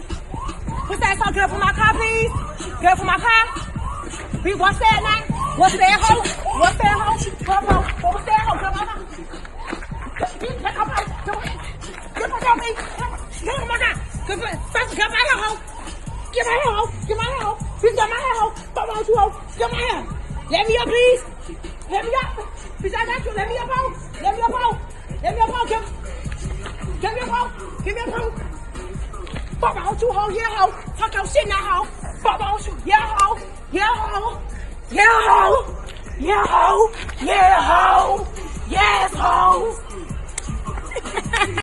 What's that? So get up from my car, please. Get up from my car. What's that now? What's that, hoe? What's that, hoe? Come on. What's that, hoe? Come on. Get up on me. Get up on my car. Get my hair, hoe. Get my hair, hoe. Get my hair, hoe. Bitch, get my hair, hoe. Come on, you, hoe. Get my hair. Let me up, please. Let me up. Bitch, I got you. Let me up, hoe. Let me up, hoe. Let me up, hoe. Give me a hoe. Give me a hoe. Fuck out you, hoe. Yeah, hoe. Talk your shit now, hoe. Fuck out you. Yeah, hoe. Yeah, hoe. Yeah, hoe. Yeah, hoe. Yeah, hoe. Yes, hoe.